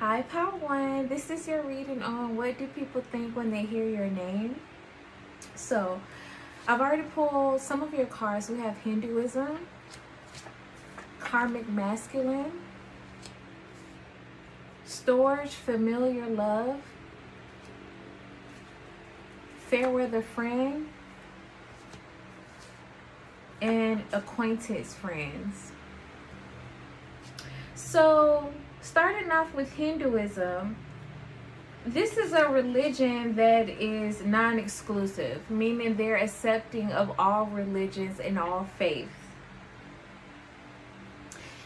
Hi, Power One. This is your reading on what do people think when they hear your name. So, I've already pulled some of your cards. We have Hinduism, Karmic Masculine, Storage, Familiar Love, Fairweather Friend, and Acquaintance Friends. So, starting off with Hinduism, this is a religion that is non-exclusive, meaning they're accepting of all religions and all faiths.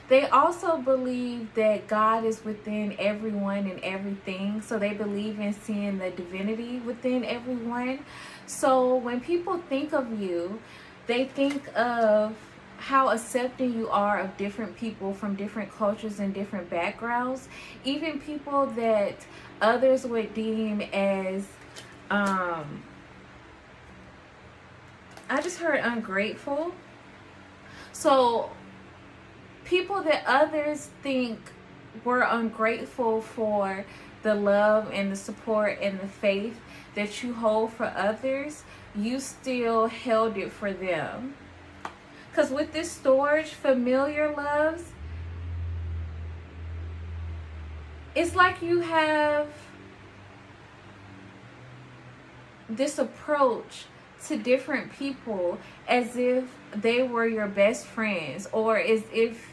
They also believe that God is within everyone and everything, so they believe in seeing the divinity within everyone. So when people think of you, they think of how accepting you are of different people from different cultures and different backgrounds, even people that others would deem as I just heard ungrateful. So people that others think were ungrateful for the love and the support and the faith that you hold for others, you still held it for them. Because with this storage, familiar loves, it's like you have this approach to different people as if they were your best friends, or as if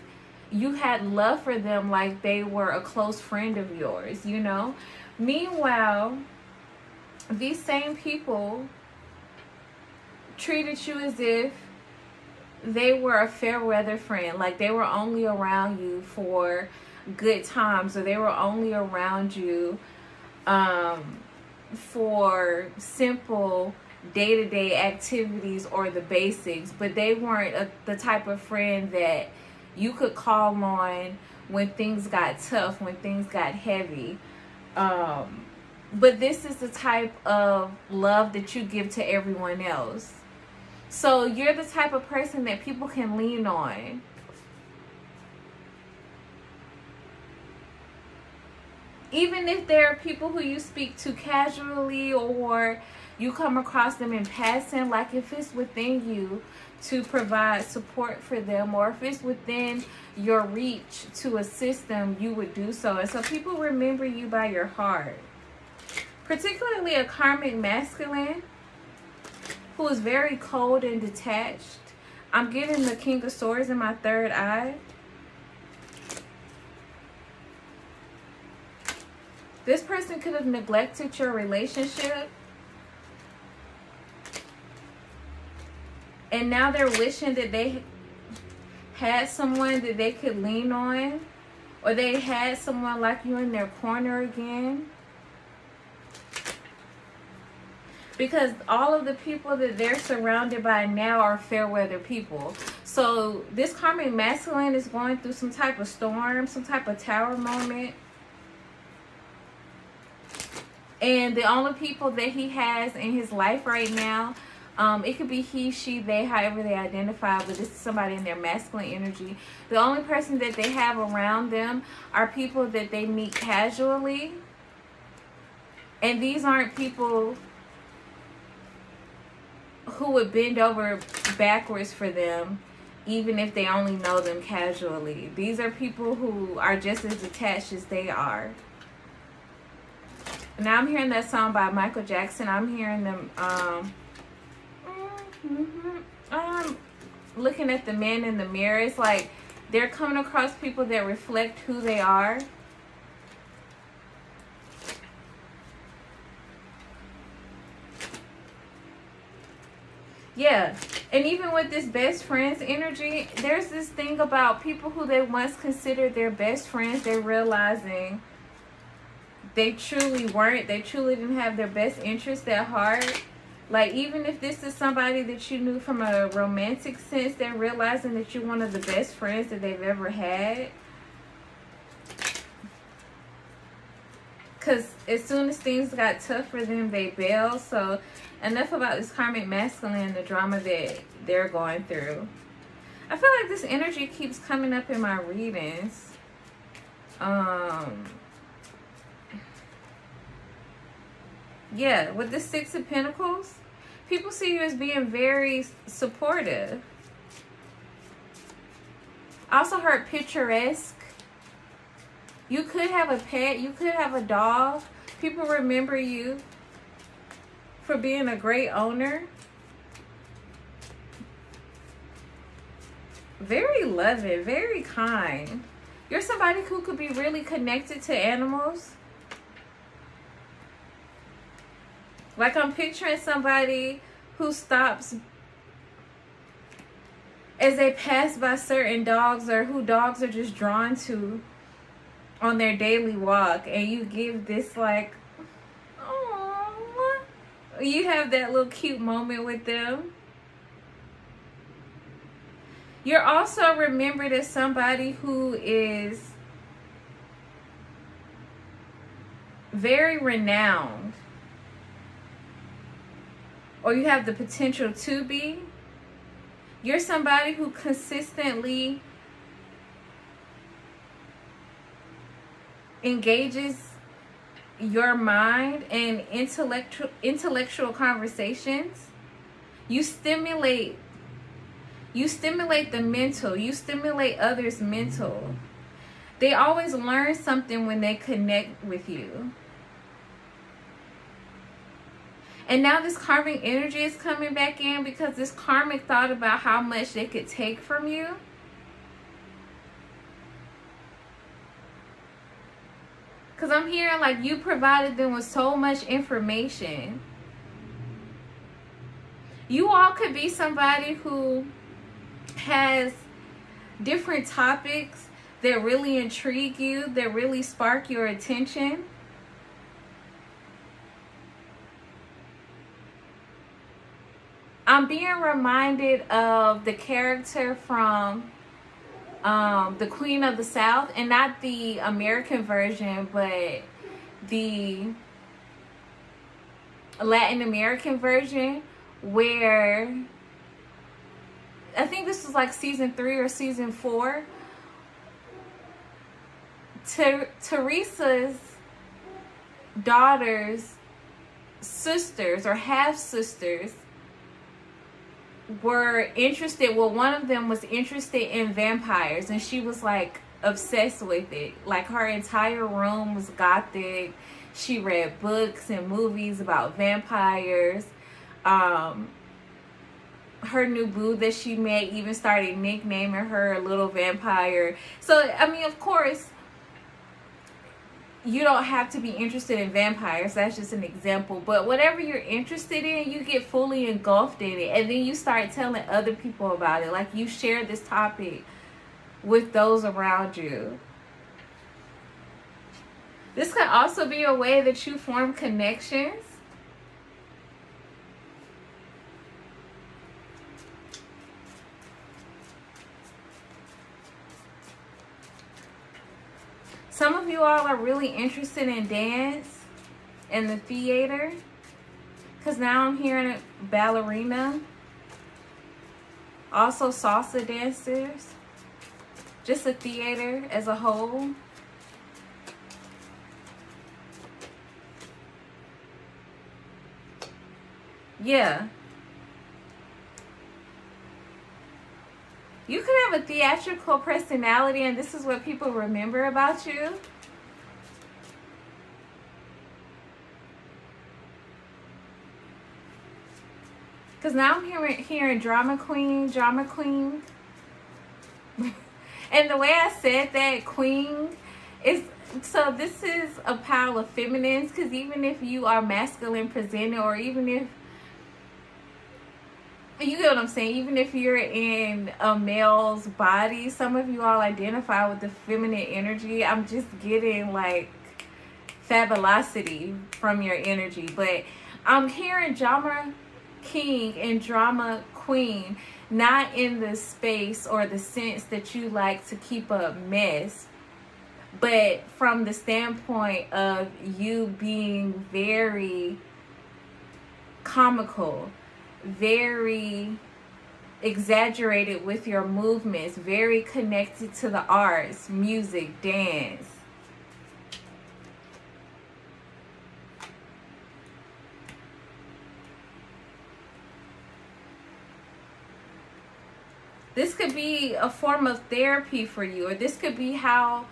you had love for them like they were a close friend of yours, you know? Meanwhile, these same people treated you as if they were a fair weather friend, like they were only around you for good times, or they were only around you for simple day-to-day activities or the basics, but they weren't the type of friend that you could call on when things got tough, when things got heavy. But this is the type of love that you give to everyone else. So you're the type of person that people can lean on. Even if there are people who you speak to casually, or you come across them in passing, like if it's within you to provide support for them, or if it's within your reach to assist them, you would do so. And so people remember you by your heart. Particularly a karmic masculine who is very cold and detached. I'm getting the King of Swords in my third eye. This person could have neglected your relationship, and now they're wishing that they had someone that they could lean on, or they had someone like you in their corner again. Because all of the people that they're surrounded by now are fair weather people. So this karmic masculine is going through some type of storm, some type of tower moment. And the only people that he has in his life right now, it could be he, she, they, however they identify, but this is somebody in their masculine energy. The only person that they have around them are people that they meet casually. And these aren't people who would bend over backwards for them, even if they only know them casually. These are people who are just as attached as they are. Now I'm hearing that song by Michael Jackson. I'm hearing them looking at the man in the mirror. It's like they're coming across people that reflect who they are. Yeah, and even with this best friends energy, there's this thing about people who they once considered their best friends. They're realizing they truly weren't. They truly didn't have their best interest at heart. Like, even if this is somebody that you knew from a romantic sense, they're realizing that you're one of the best friends that they've ever had. Because as soon as things got tough for them, they bailed. So enough about this karmic masculine, the drama that they're going through. I feel like this energy keeps coming up in my readings. Yeah, with the Six of Pentacles, people see you as being very supportive. I also heard picturesque. You could have a pet. You could have a dog. People remember you for being a great owner. Very loving, very kind. You're somebody who could be really connected to animals. Like, I'm picturing somebody who stops as they pass by certain dogs, or who dogs are just drawn to on their daily walk, and you give this like, oh, you have that little cute moment with them. You're also remembered as somebody who is very renowned, or you have the potential to be. You're somebody who consistently engages your mind in intellectual conversations. You stimulate the mental. You stimulate others' mental. They always learn something when they connect with you. And now this karmic energy is coming back in, because this karmic thought about how much they could take from you. Because I'm hearing like you provided them with so much information. You all could be somebody who has different topics that really intrigue you, that really spark your attention. I'm being reminded of the character from the Queen of the South, and not the American version, but the Latin American version, where I think this was like season 3 or season 4. Teresa's daughter's sisters, or half sisters, were interested. Well, one of them was interested in vampires, and she was like obsessed with it. Like, her entire room was gothic. She read books and movies about vampires. Her new boo that she met even started nicknaming her Little Vampire. So, I mean, of course, you don't have to be interested in vampires. That's just an example. But whatever you're interested in, you get fully engulfed in it. And then you start telling other people about it. Like, you share this topic with those around you. This could also be a way that you form connections. Some of you all are really interested in dance and the theater, because now I'm hearing a ballerina, also salsa dancers, just the theater as a whole. Yeah. You could have a theatrical personality, and this is what people remember about you. Because now I'm hearing drama queen. And the way I said that, queen, is, so this is a pile of feminines, because even if you are masculine presented, or even if, you get what I'm saying, even if you're in a male's body, some of you all identify with the feminine energy. I'm just getting like fabulosity from your energy. But I'm hearing drama king and drama queen, not in the space or the sense that you like to keep a mess, but from the standpoint of you being very comical, very exaggerated with your movements, very connected to the arts, music, dance. This could be a form of therapy for you, or this could be how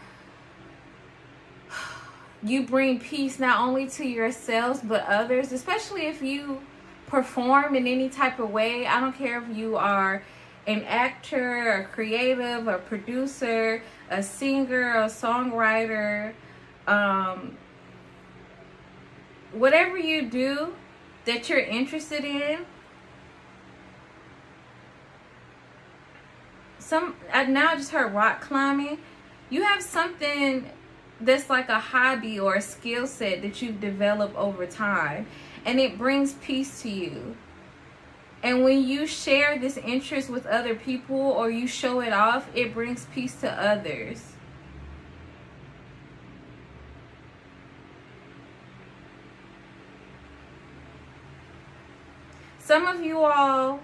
you bring peace not only to yourselves but others, especially if you perform in any type of way. I don't care if you are an actor, a creative, a producer, a singer, a songwriter, whatever you do that you're interested in. Now I just heard rock climbing. You have something that's like a hobby or a skill set that you've developed over time, and it brings peace to you. And when you share this interest with other people or you show it off, it brings peace to others. Some of you all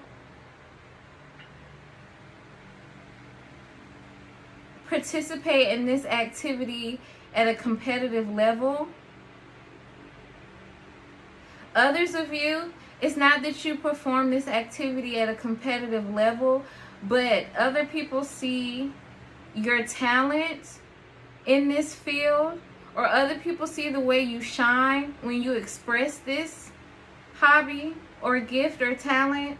participate in this activity at a competitive level. Others of you, it's not that you perform this activity at a competitive level, but other people see your talent in this field, or other people see the way you shine when you express this hobby or gift or talent,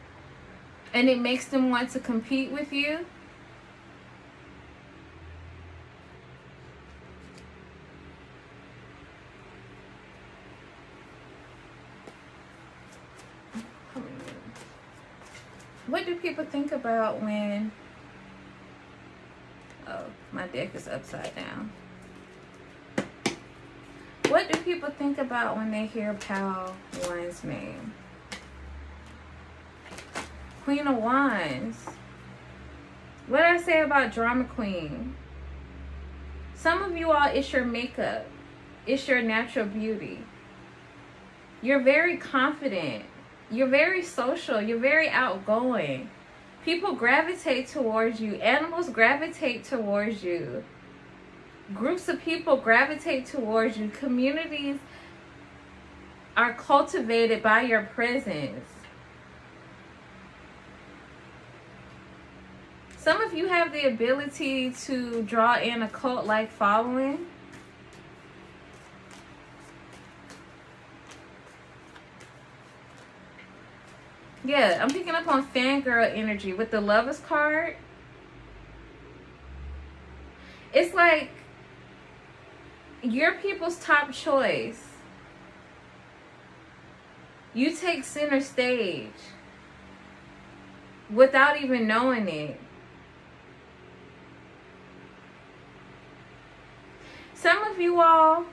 and it makes them want to compete with you. What do people think about when... Oh, my deck is upside down. What do people think about when they hear Pal 1's name? Queen of Wands. What did I say about Drama Queen? Some of you all, it's your makeup. It's your natural beauty. You're very confident. You're very social. You're very outgoing. People gravitate towards you. Animals gravitate towards you. Groups of people gravitate towards you. Communities are cultivated by your presence. Some of you have the ability to draw in a cult-like following. Yeah, I'm picking up on fangirl energy with the Lovers card. It's like you're people's top choice. You take center stage without even knowing it. Some of you all,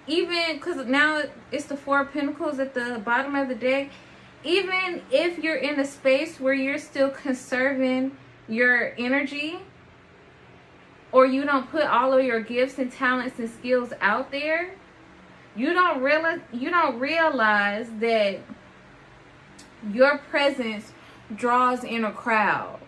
even because now it's the Four of Pentacles at the bottom of the deck, even if you're in a space where you're still conserving your energy, or you don't put all of your gifts and talents and skills out there, you don't realize that your presence draws in a crowd.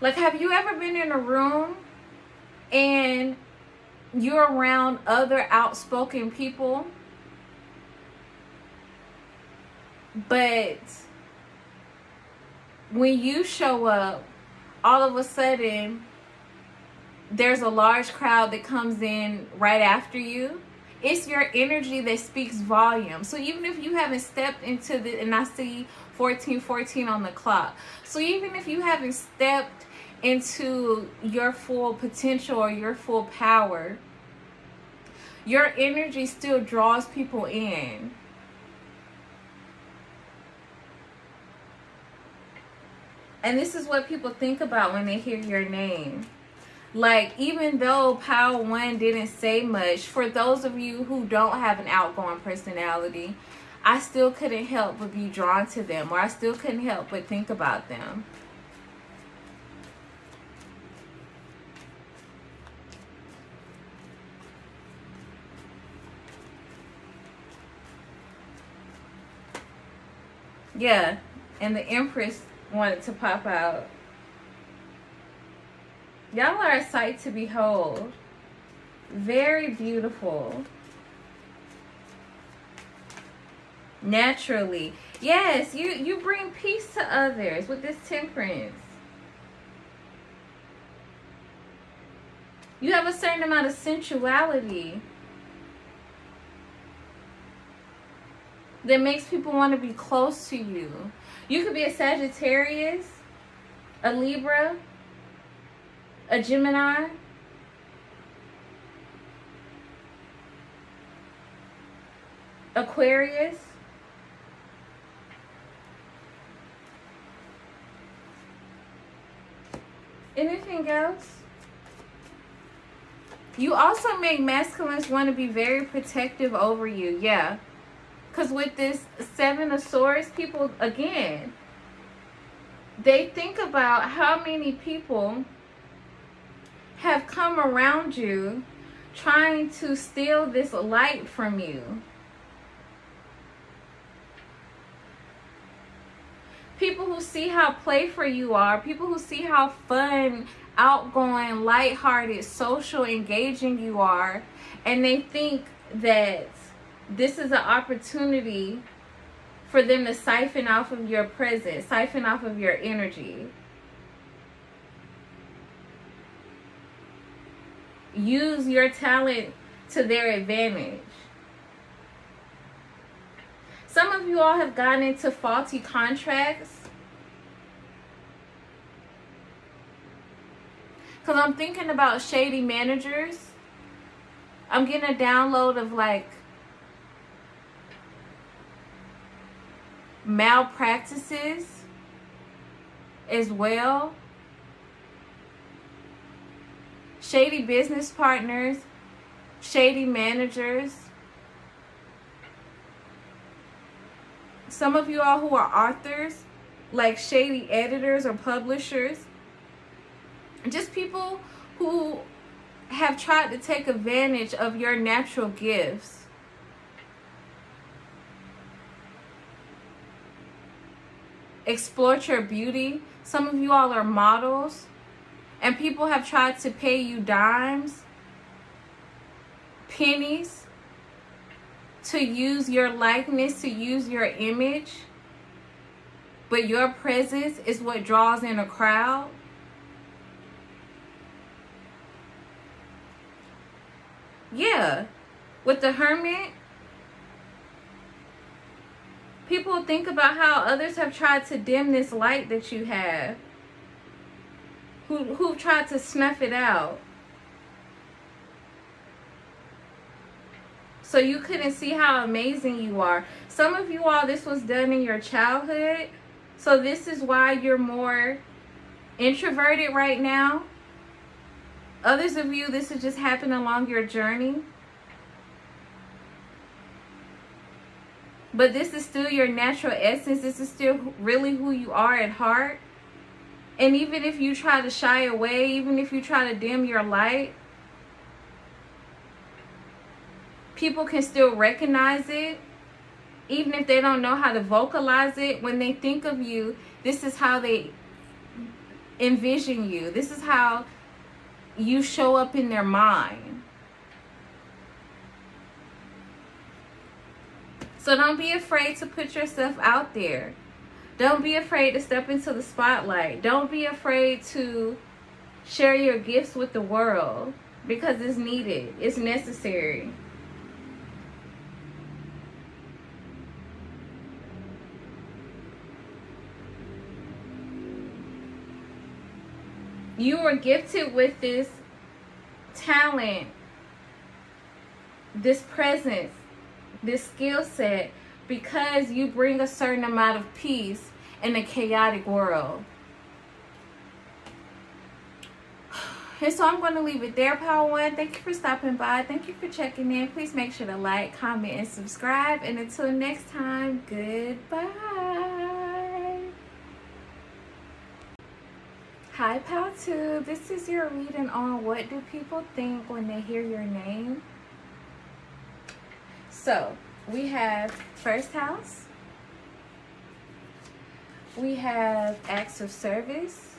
Like, have you ever been in a room and you're around other outspoken people, but when you show up, all of a sudden there's a large crowd that comes in right after you? It's your energy that speaks volume. So even if you haven't stepped into the, and I see 1414 on the clock, so even if you haven't stepped into your full potential or your full power, your energy still draws people in. And this is what people think about when they hear your name. Like, even though Power 1 didn't say much, for those of you who don't have an outgoing personality, I still couldn't help but be drawn to them, or I still couldn't help but think about them. Yeah, and the Empress wanted to pop out. Y'all are a sight to behold. Very beautiful. Naturally. Yes, you bring peace to others with this Temperance. You have a certain amount of sensuality that makes people want to be close to you. You could be a Sagittarius, a Libra, a Gemini, Aquarius. Anything else? You also make masculines want to be very protective over you. Yeah. Because with this Seven of Swords, people, again, they think about how many people have come around you trying to steal this light from you. People who see how playful you are, people who see how fun, outgoing, lighthearted, social, engaging you are, and they think that this is an opportunity for them to siphon off of your presence, siphon off of your energy. Use your talent to their advantage. Some of you all have gotten into faulty contracts. Because I'm thinking about shady managers. I'm getting a download of like malpractices as well. Shady business partners, shady managers. Some of you all who are authors, like shady editors or publishers. Just people who have tried to take advantage of your natural gifts. Exploit your beauty. Some of you all are models, and people have tried to pay you dimes, pennies, to use your likeness, to use your image, but your presence is what draws in a crowd. Yeah, with the Hermit, people think about how others have tried to dim this light that you have, who've tried to snuff it out, so you couldn't see how amazing you are. Some of you all, this was done in your childhood, so this is why you're more introverted right now. Others of you, this has just happened along your journey. But this is still your natural essence. This is still really who you are at heart. And even if you try to shy away, even if you try to dim your light, people can still recognize it. Even if they don't know how to vocalize it, when they think of you, this is how they envision you. This is how you show up in their mind. So don't be afraid to put yourself out there. Don't be afraid to step into the spotlight. Don't be afraid to share your gifts with the world, because it's needed. It's necessary. You were gifted with this talent, this presence, this skill set, because you bring a certain amount of peace in a chaotic world. And so I'm going to leave it there, Power One. Thank you for stopping by. Thank you for checking in. Please make sure to like, comment, and subscribe. And until next time, goodbye. Hi, Pal 2. This is your reading on what do people think when they hear your name. So, we have first house. We have acts of service.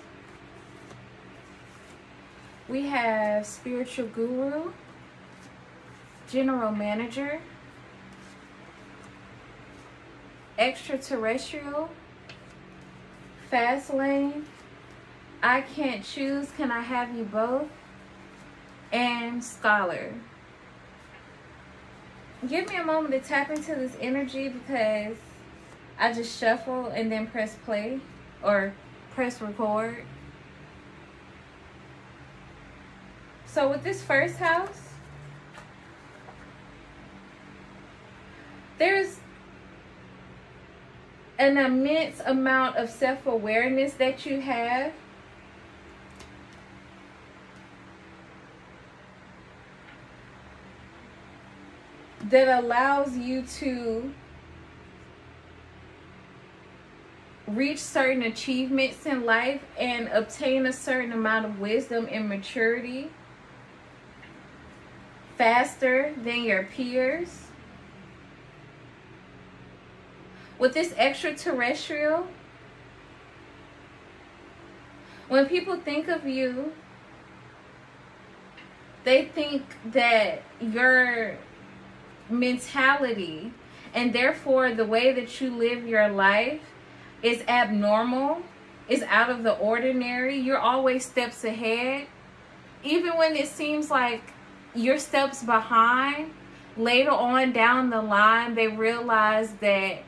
We have spiritual guru. general manager, extraterrestrial, fast lane, I can't choose, can I have you both, and scholar. Give me a moment to tap into this energy because I just shuffle and then press play or press record. So with this first house, there's an immense amount of self-awareness that you have. That allows you to reach certain achievements in life and obtain a certain amount of wisdom and maturity faster than your peers. With this extraterrestrial, when people think of you, they think that your mentality and therefore the way that you live your life is abnormal, is out of the ordinary. You're always steps ahead. Even when it seems like you're steps behind, later on down the line, they realize that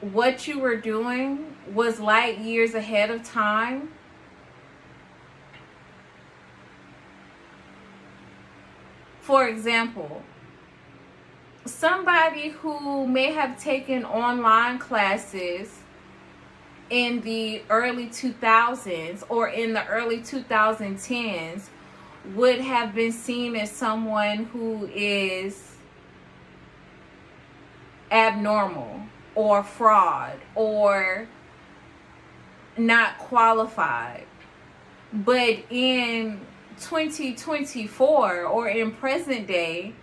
what you were doing was light years ahead of time. For example, somebody who may have taken online classes in the early 2000s or in the early 2010s would have been seen as someone who is abnormal or fraud or not qualified. But in 2024 or in present day,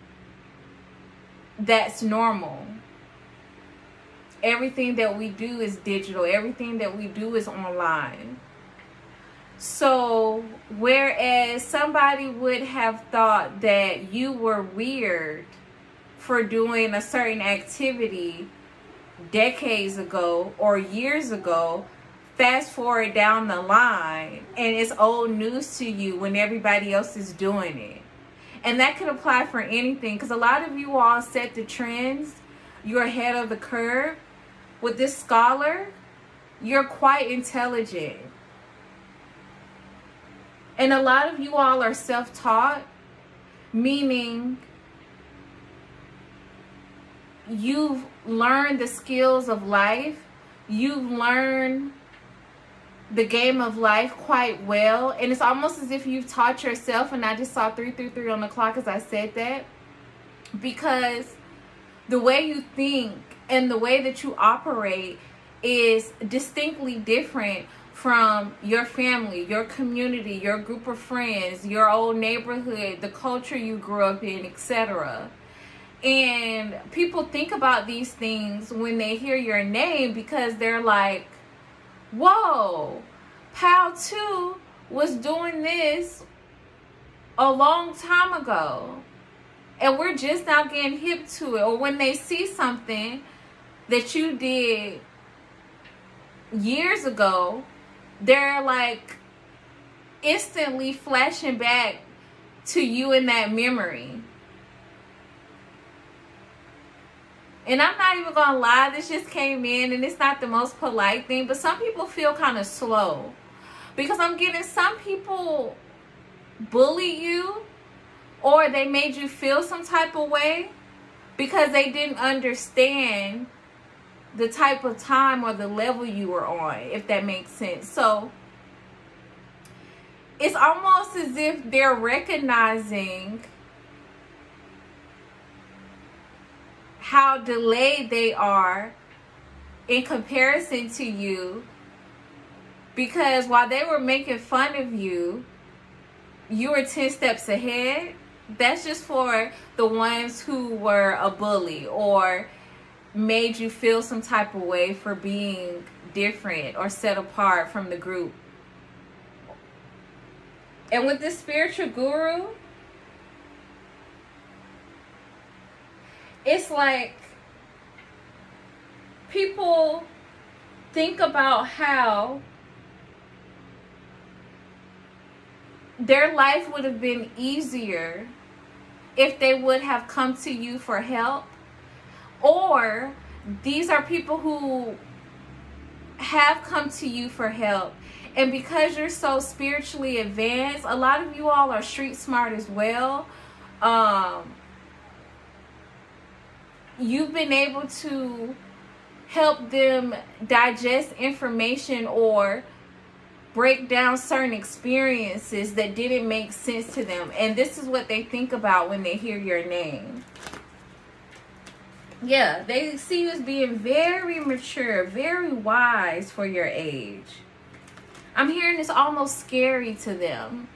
that's normal. Everything that we do is digital. Everything that we do is online. So, whereas somebody would have thought that you were weird for doing a certain activity decades ago or years ago, fast forward down the line and it's old news to you when everybody else is doing it. And that could apply for anything, because a lot of you all set the trends. You're ahead of the curve. With this scholar, you're quite intelligent. And a lot of you all are self-taught, meaning you've learned the skills of life. You've learned the game of life quite well, and it's almost as if you've taught yourself. And I just saw 333 on the clock as I said that, because the way you think and the way that you operate is distinctly different from your family, your community, your group of friends, your old neighborhood, the culture you grew up in, etc. And people think about these things when they hear your name, because they're like, whoa, Pal 2 was doing this a long time ago, and we're just now getting hip to it. Or when they see something that you did years ago, they're like instantly flashing back to you in that memory. And I'm not even gonna lie, this just came in and it's not the most polite thing, but some people feel kind of slow, because I'm getting some people bully you, or they made you feel some type of way because they didn't understand the type of time or the level you were on, if that makes sense. So it's almost as if they're recognizing how delayed they are in comparison to you, because while they were making fun of you, you were 10 steps ahead. That's just for the ones who were a bully or made you feel some type of way for being different or set apart from the group. And with this spiritual guru, it's like people think about how their life would have been easier if they would have come to you for help. Or these are people who have come to you for help, and because you're so spiritually advanced, a lot of you all are street smart as well. You've been able to help them digest information or break down certain experiences that didn't make sense to them, and this is what they think about when they hear your name. Yeah, they see you as being very mature, very wise for your age. I'm hearing it's almost scary to them.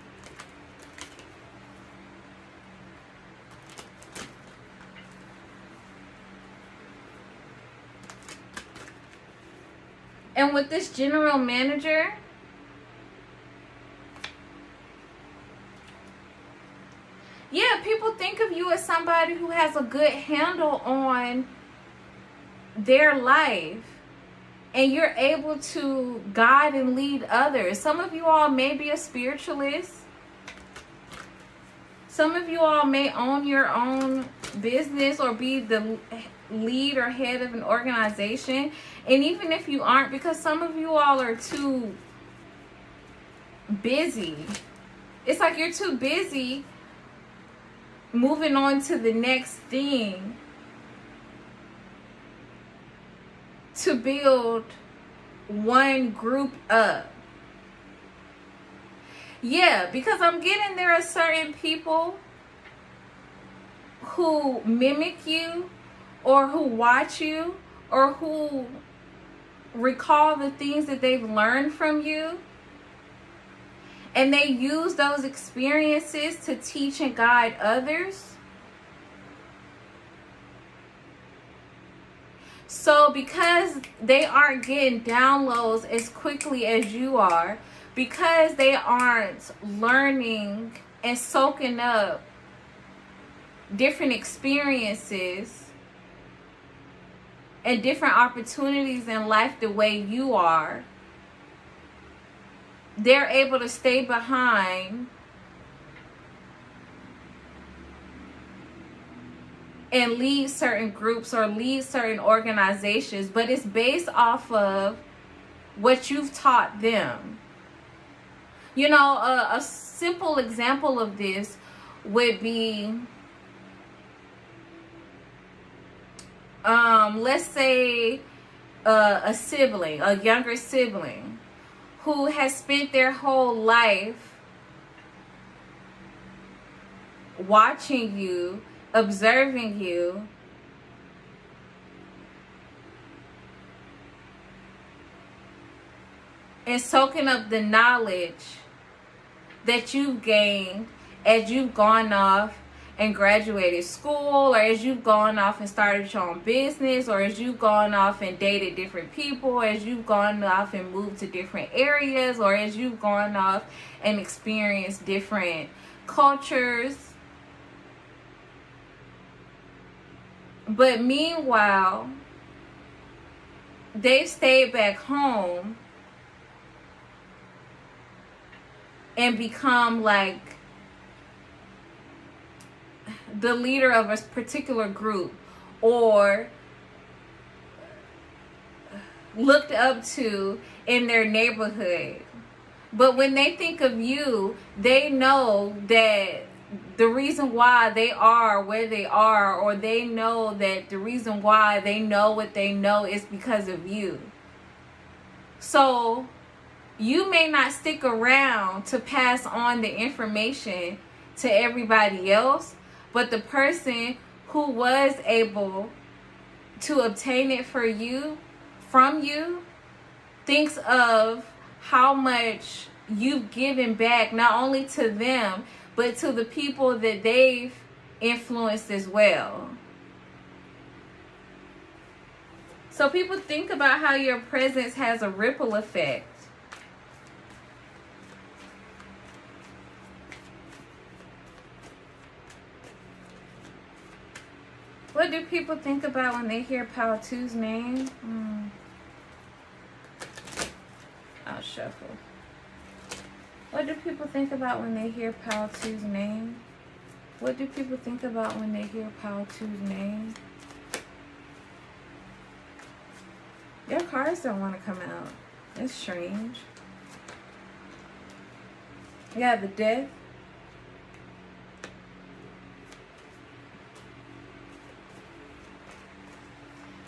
And with this general manager, yeah, people think of you as somebody who has a good handle on their life, and you're able to guide and lead others. Some of you all may be a spiritualist. Some of you all may own your own business or be the lead or head of an organization. And even if you aren't, because some of you all are too busy. It's like you're too busy moving on to the next thing to build one group up. Yeah, because I'm getting there are certain people who mimic you or who watch you or who recall the things that they've learned from you, and they use those experiences to teach and guide others. So because they aren't getting downloads as quickly as you are, because they aren't learning and soaking up different experiences and different opportunities in life the way you are, they're able to stay behind and lead certain groups or lead certain organizations, but it's based off of what you've taught them. You know, a simple example of this would be, let's say a sibling, a younger sibling, who has spent their whole life watching you, observing you, and soaking up the knowledge that you've gained as you've gone off and graduated school, or as you've gone off and started your own business, or as you've gone off and dated different people, as you've gone off and moved to different areas, or as you've gone off and experienced different cultures. But meanwhile, they've stayed back home and become like the leader of a particular group, or looked up to in their neighborhood. But when they think of you, they know that the reason why they are where they are, or they know that the reason why they know what they know, is because of you. So you may not stick around to pass on the information to everybody else, but the person who was able to obtain it for you, from you, thinks of how much you've given back, not only to them, but to the people that they've influenced as well. So people think about how your presence has a ripple effect. What do people think about when they hear Pal 2's name? I'll shuffle. What do people think about when they hear Pal 2's name? What do people think about when they hear Pal 2's name? Your cards don't want to come out. It's strange. Yeah, the Death.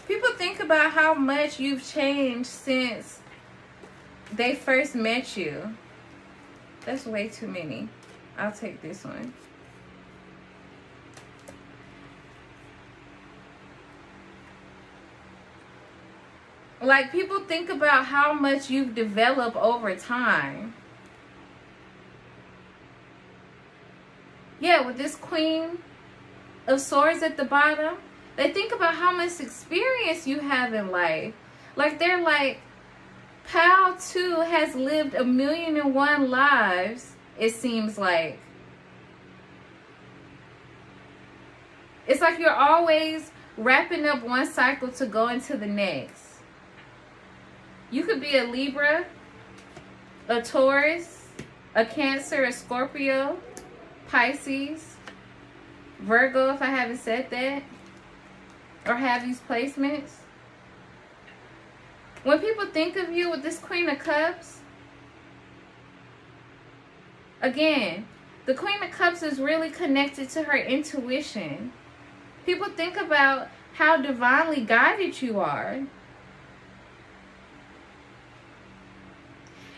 People think about how much you've changed since they first met you. That's way too many. I'll take this one. Like, people think about how much you've developed over time. Yeah, with this Queen of Swords at the bottom, they think about how much experience you have in life. Like, they're like, Pal 2 has lived 1,000,001 lives, it seems like. It's like you're always wrapping up one cycle to go into the next. You could be a Libra, a Taurus, a Cancer, a Scorpio, Pisces, Virgo, if I haven't said that, or have these placements. When people think of you with this Queen of Cups, again, the Queen of Cups is really connected to her intuition. People think about how divinely guided you are.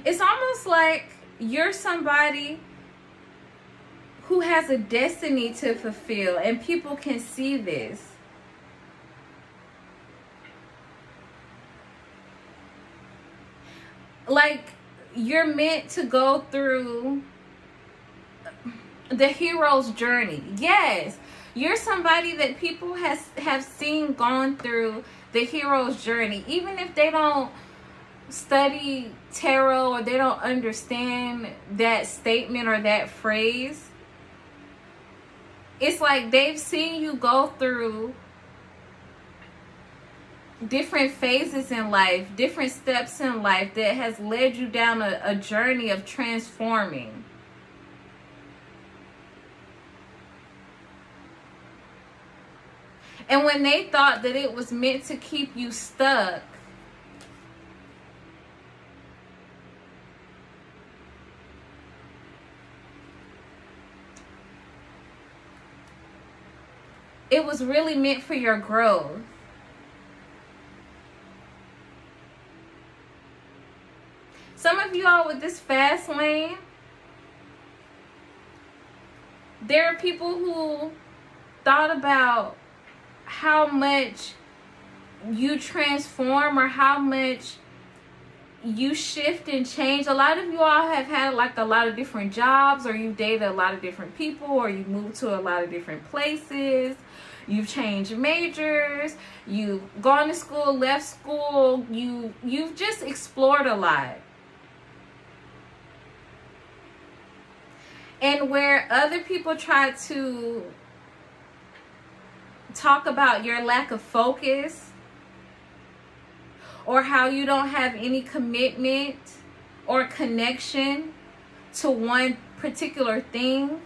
It's almost like you're somebody who has a destiny to fulfill, and people can see this. Like, you're meant to go through the hero's journey. Yes, you're somebody that people have seen gone through the hero's journey. Even if they don't study tarot or they don't understand that statement or that phrase, it's like they've seen you go through different phases in life, different steps in life that has led you down a journey of transforming. And when they thought that it was meant to keep you stuck, it was really meant for your growth. Some of you all with this fast lane, there are people who thought about how much you transform or how much you shift and change. A lot of you all have had like a lot of different jobs, or you've dated a lot of different people, or you've moved to a lot of different places. You've changed majors, you've gone to school, left school, you've just explored a lot. And where other people try to talk about your lack of focus, or how you don't have any commitment or connection to one particular thing,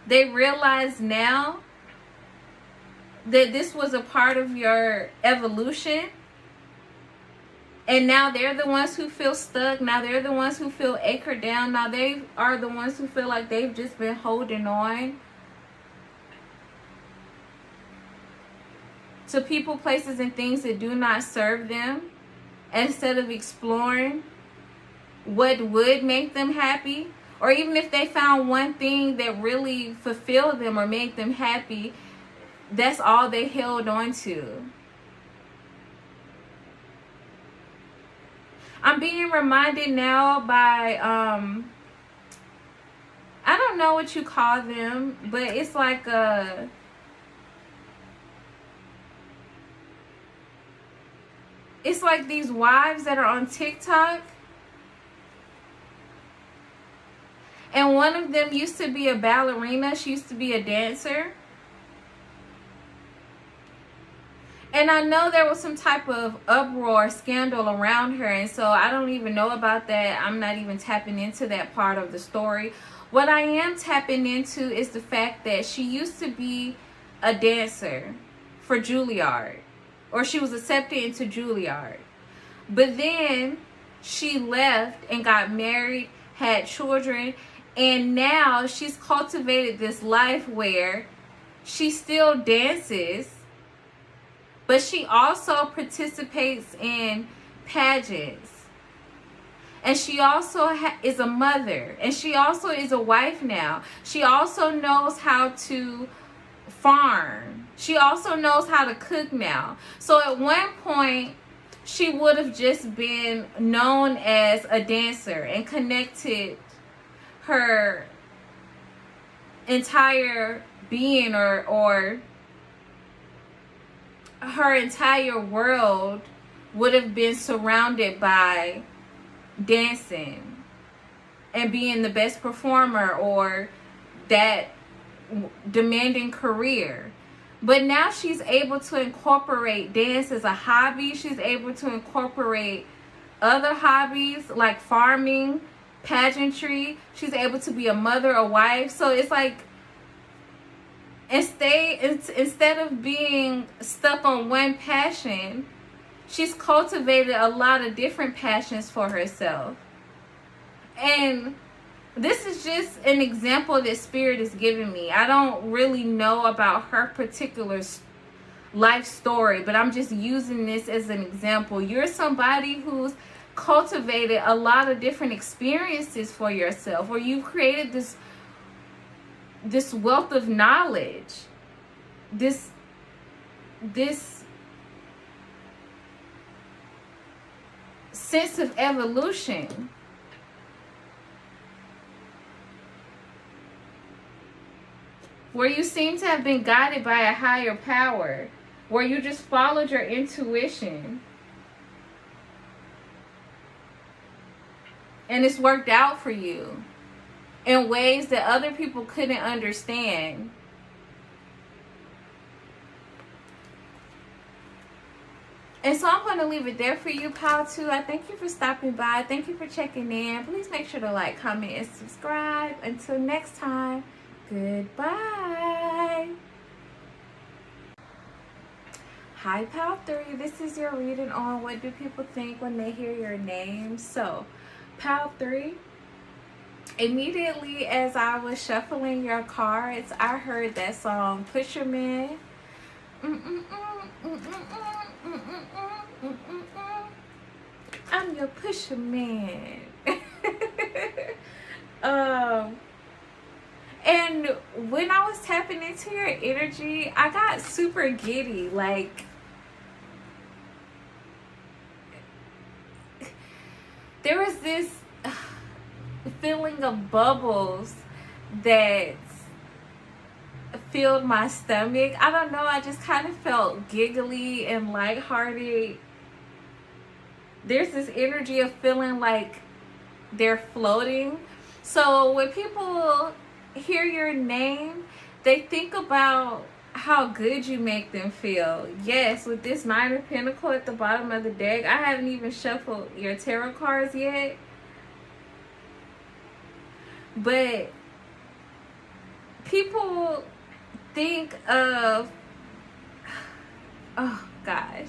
they realize now that this was a part of your evolution. And now they're the ones who feel stuck. Now they're the ones who feel anchored down. Now they are the ones who feel like they've just been holding on to people, places, and things that do not serve them, instead of exploring what would make them happy. Or even if they found one thing that really fulfilled them or made them happy, that's all they held on to. I'm being reminded now by, I don't know what you call them, but it's like it's like these wives that are on TikTok. And one of them used to be a ballerina. She used to be a dancer. And I know there was some type of uproar, scandal around her, and so I don't even know about that. I'm not even tapping into that part of the story. What I am tapping into is the fact that she used to be a dancer for Juilliard, or she was accepted into Juilliard. But then she left and got married, had children, and now she's cultivated this life where she still dances, but she also participates in pageants. And she also is a mother. And she also is a wife now. She also knows how to farm. She also knows how to cook now. So at one point, she would have just been known as a dancer and connected her entire being, or her entire world would have been surrounded by dancing and being the best performer, or that demanding career. But now she's able to incorporate dance as a hobby. She's able to incorporate other hobbies like farming, pageantry. She's able to be a mother, a wife. So it's like, instead of being stuck on one passion, she's cultivated a lot of different passions for herself. And this is just an example that Spirit is giving me. I don't really know about her particular life story, but I'm just using this as an example. You're somebody who's cultivated a lot of different experiences for yourself, or you've created this wealth of knowledge, this sense of evolution. Where you seem to have been guided by a higher power, where you just followed your intuition. And it's worked out for you in ways that other people couldn't understand. And so I'm going to leave it there for you, Pal 2. I thank you for stopping by. Thank you for checking in. Please make sure to like, comment, and subscribe. Until next time, goodbye. Hi, Pal 3. This is your reading on what do people think when they hear your name. So, Pal 3, immediately as I was shuffling your cards, I heard that song, Pusher Man. I'm your pusher man. And when I was tapping into your energy, I got super giddy. Like, there was this feeling of bubbles that filled my stomach. I don't know, I just kind of felt giggly and lighthearted. There's this energy of feeling like they're floating. So when people hear your name, they think about how good you make them feel. Yes, with this Nine of Pentacles at the bottom of the deck, I haven't even shuffled your tarot cards yet. But people think of, oh gosh,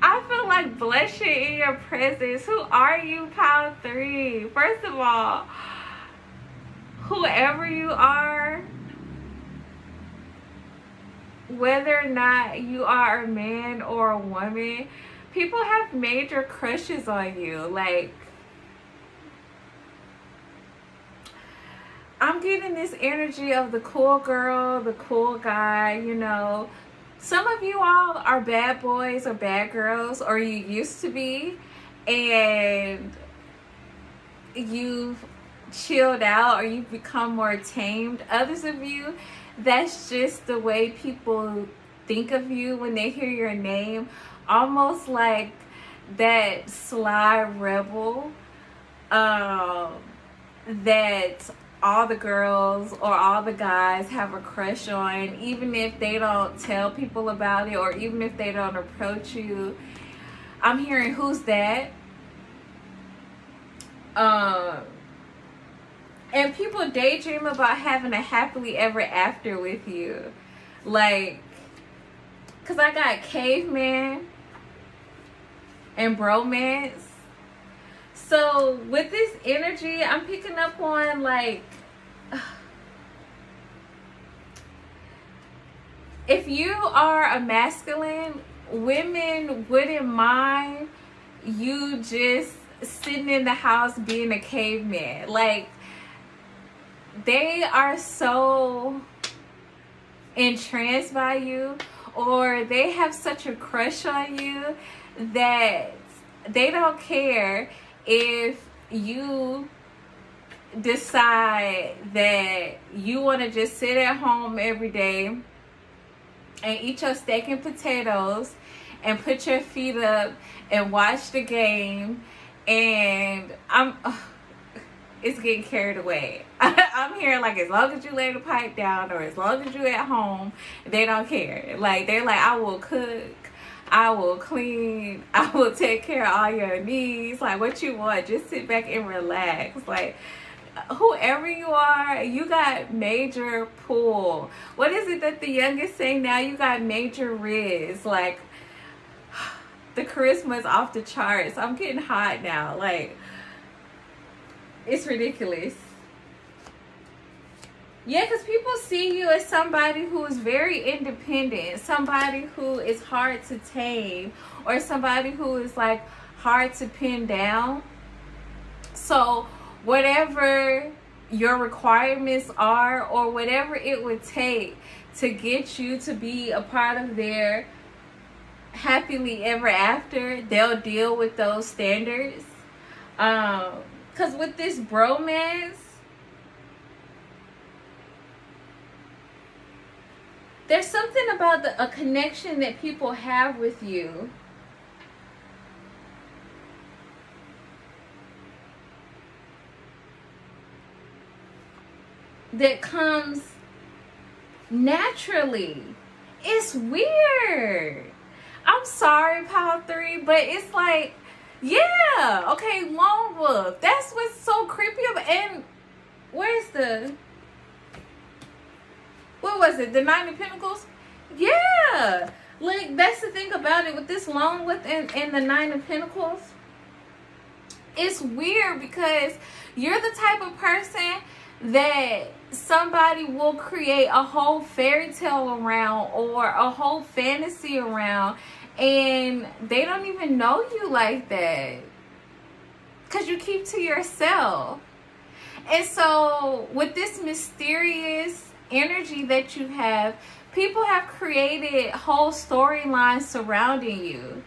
I feel like blushing in your presence. Who are you, Pile 3? First of all, whoever you are, whether or not you are a man or a woman, people have major crushes on you. Like, I'm getting this energy of the cool girl, the cool guy, you know. Some of you all are bad boys or bad girls, or you used to be, and you've chilled out or you've become more tamed. Others of you, that's just the way people think of you when they hear your name. Almost like that sly rebel that all the girls or all the guys have a crush on, even if they don't tell people about it or even if they don't approach you. I'm hearing, who's that? And people daydream about having a happily ever after with you. Like, because I got caveman and bromance. So with this energy, I'm picking up on, like, if you are a masculine, women wouldn't mind you just sitting in the house being a caveman. Like, they are so entranced by you, or they have such a crush on you that they don't care if you decide that you want to just sit at home every day and eat your steak and potatoes and put your feet up and watch the game. And it's getting carried away. I'm hearing, like, as long as you lay the pipe down or as long as you at home, they don't care. Like, they're like, I will cook, I will clean, I will take care of all your needs. Like, what you want, just sit back and relax. Like, whoever you are, you got major pull. What is it that the youngest saying now? You got major riz. Like, the charisma is off the charts. I'm getting hot now. Like, it's ridiculous. Yeah, because people see you as somebody who is very independent, somebody who is hard to tame, or somebody who is, like, hard to pin down. So whatever your requirements are, or whatever it would take to get you to be a part of their happily ever after, they'll deal with those standards. Because with this bromance, there's something about a connection that people have with you that comes naturally. It's weird. I'm sorry, Pile 3, but it's like, yeah, okay, Lone Wolf. That's what's so creepy about. And where's the, what was it? The Nine of Pentacles? Yeah. Like, that's the thing about it with this Lone Wolf and the Nine of Pentacles. It's weird because you're the type of person that somebody will create a whole fairy tale around or a whole fantasy around, and they don't even know you like that because you keep to yourself. And so with this mysterious energy that you have, people have created whole storylines surrounding you.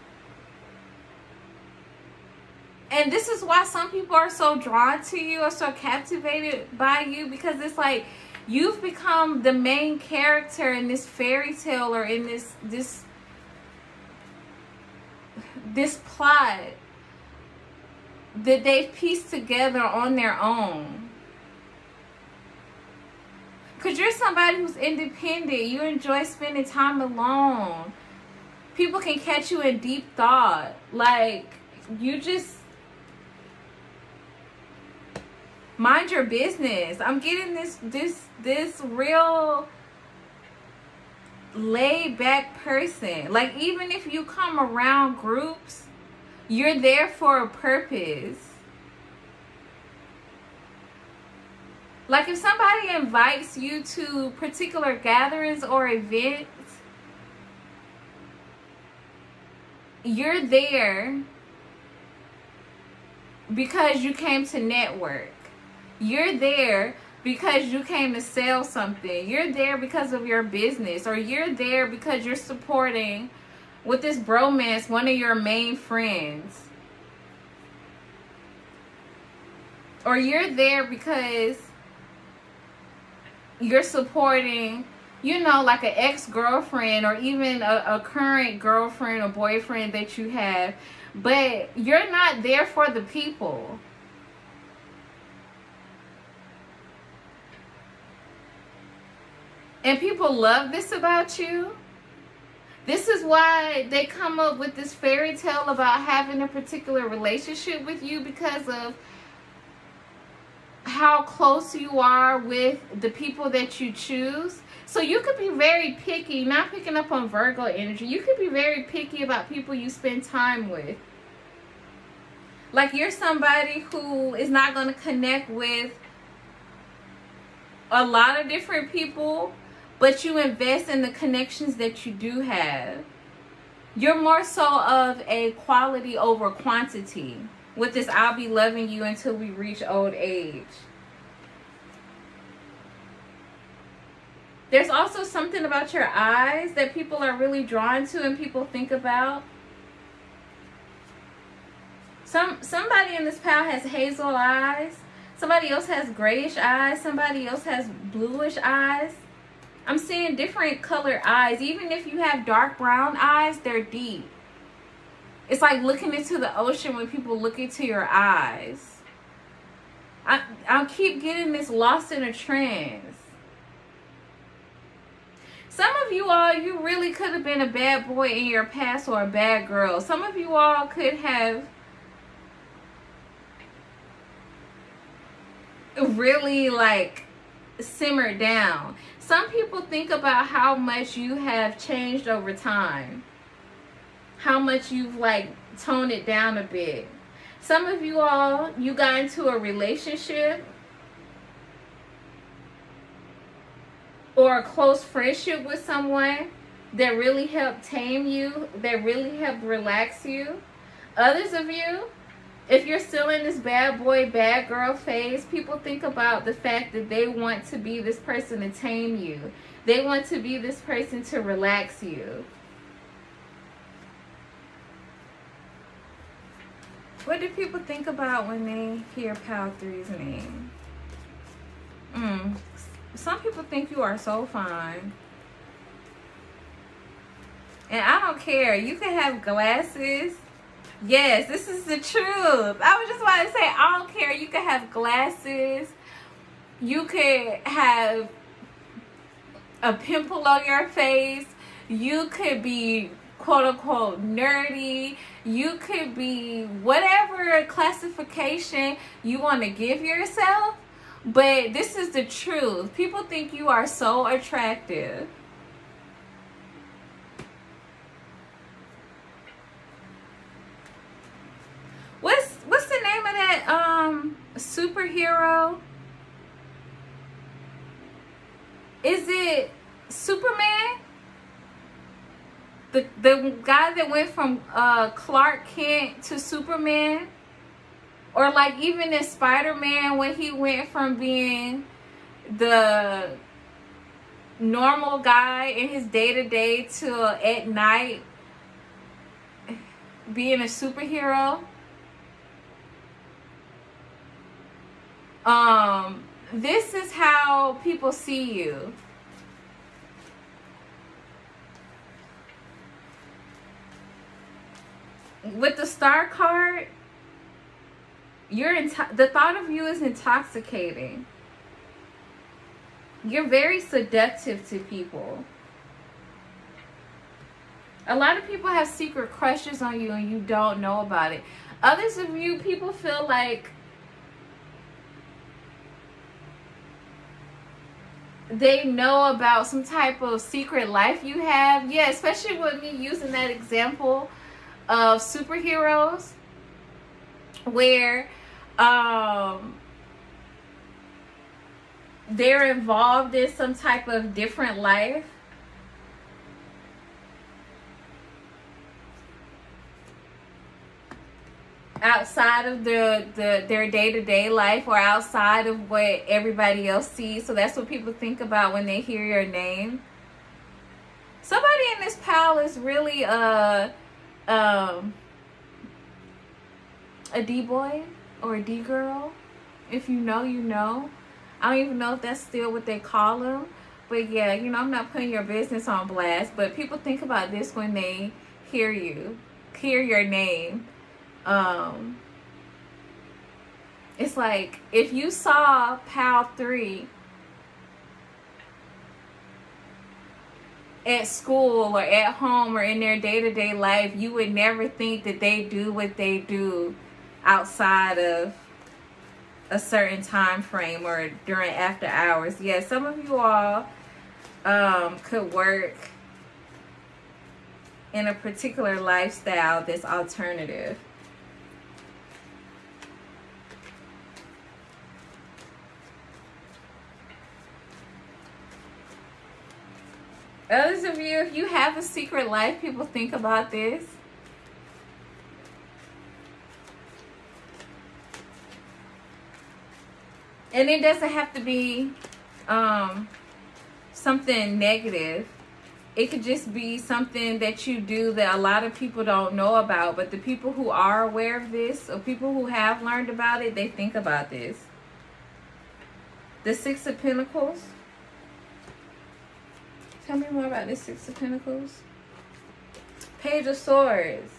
And this is why some people are so drawn to you or so captivated by you, because it's like you've become the main character in this fairy tale or in this plot that they've pieced together on their own. Because you're somebody who's independent. You enjoy spending time alone. People can catch you in deep thought. Like, you just mind your business. I'm getting this real laid back person. Like, even if you come around groups, you're there for a purpose. Like, if somebody invites you to particular gatherings or events, you're there because you came to network. You're there because you came to sell something. You're there because of your business, or you're there because you're supporting, with this bromance, one of your main friends. Or you're there because you're supporting, you know, like an ex-girlfriend or even a current girlfriend or boyfriend that you have. But you're not there for the people. And people love this about you. This is why they come up with this fairy tale about having a particular relationship with you, because of how close you are with the people that you choose. So you could be very picky, not picking up on Virgo energy. You could be very picky about people you spend time with. Like, you're somebody who is not going to connect with a lot of different people, but you invest in the connections that you do have. You're more so of a quality over quantity with this "I'll be loving you until we reach old age." There's also something about your eyes that people are really drawn to and people think about. Somebody in this pile has hazel eyes. Somebody else has grayish eyes. Somebody else has bluish eyes. I'm seeing different color eyes. Even if you have dark brown eyes, they're deep. It's like looking into the ocean when people look into your eyes. I'll keep getting this lost in a trance. Some of you all, you really could have been a bad boy in your past or a bad girl. Some of you all could have really like simmered down. Some people think about how much you have changed over time, how much you've like toned it down a bit. Some of you all, you got into a relationship or a close friendship with someone that really helped tame you, that really helped relax you. Others of you, if you're still in this bad boy, bad girl phase, people think about the fact that they want to be this person to tame you. They want to be this person to relax you. What do people think about when they hear Pal 3's name? Some people think you are so fine. And I don't care. You can have glasses. Yes, this is the truth. I was just about to say, I don't care. You could have glasses. You could have a pimple on your face. You could be quote unquote nerdy. You could be whatever classification you want to give yourself. But this is the truth. People think you are so attractive. What's the name of that superhero? Is it Superman? The guy that went from Clark Kent to Superman? Or like even in Spider-Man, when he went from being the normal guy in his day-to-day to at night being a superhero. This is how people see you. With the Star card, the thought of you is intoxicating. You're very seductive to people. A lot of people have secret crushes on you and you don't know about it. Others of you, people feel like they know about some type of secret life you have. Yeah, especially with me using that example of superheroes where they're involved in some type of different life. Outside of their day-to-day life or outside of what everybody else sees. So that's what people think about when they hear your name. Somebody in this pile is really a D-boy or a D-girl. If you know, you know. I don't even know if that's still what they call them. But yeah, you know, I'm not putting your business on blast. But people think about this when they hear your name. It's like if you saw Pal 3 at school or at home or in their day-to-day life, you would never think that they do what they do outside of a certain time frame or during after hours. Yeah, some of you all could work in a particular lifestyle that's alternative. Others of you, if you have a secret life, people think about this. And it doesn't have to be something negative. It could just be something that you do that a lot of people don't know about. But the people who are aware of this, or people who have learned about it, they think about this. The Six of Pentacles. Tell me more about this Six of Pentacles. Page of Swords.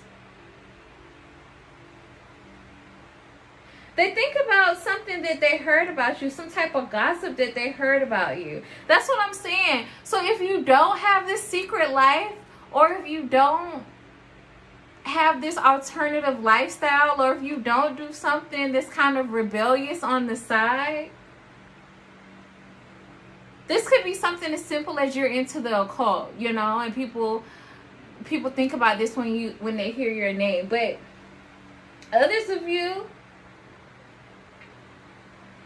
They think about something that they heard about you, some type of gossip that they heard about you. That's what I'm saying. So if you don't have this secret life, or if you don't have this alternative lifestyle, or if you don't do something that's kind of rebellious on the side, this could be something as simple as you're into the occult, you know, and people think about this when they hear your name. But others of you,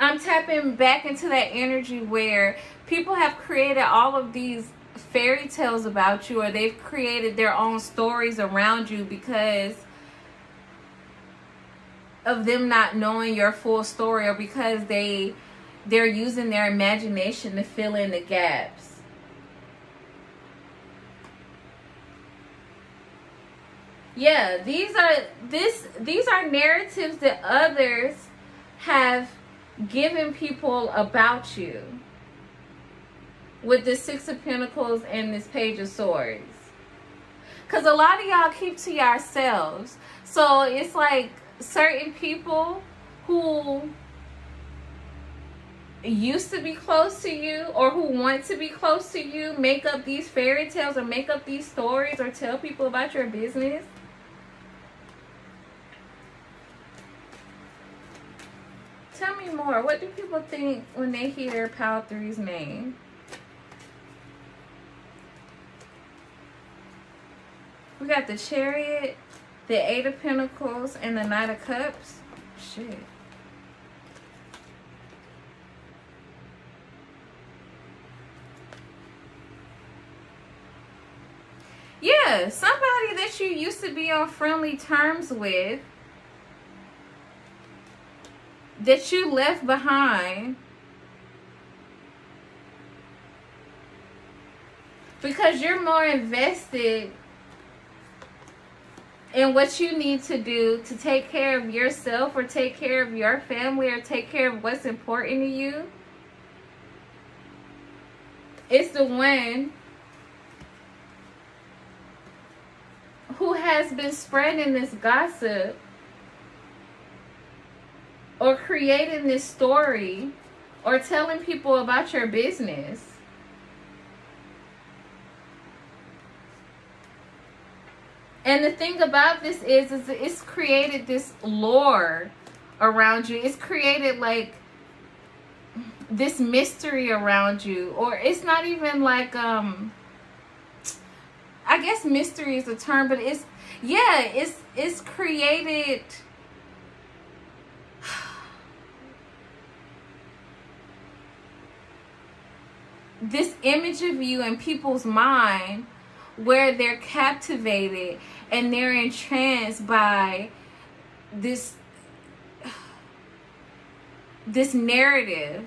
I'm tapping back into that energy where people have created all of these fairy tales about you, or they've created their own stories around you because of them not knowing your full story, or because they're using their imagination to fill in the gaps. Yeah, these are narratives that others have given people about you, with the Six of Pentacles and this Page of Swords. Because a lot of y'all keep to yourselves. So it's like certain people who used to be close to you, or who want to be close to you, make up these fairy tales or make up these stories or tell people about your business. Tell me more. What do people think when they hear Pile 3's name? We got the Chariot, the Eight of Pentacles, and the Knight of Cups. Shit. Yeah, somebody that you used to be on friendly terms with, that you left behind because you're more invested in what you need to do to take care of yourself, or take care of your family, or take care of what's important to you. It's the one who has been spreading this gossip, or creating this story, or telling people about your business. And the thing about this is it's created this lore around you. It's created like this mystery around you. Or it's not even like, I guess mystery is a term, but it's created this image of you in people's mind, where they're captivated and they're entranced by this narrative,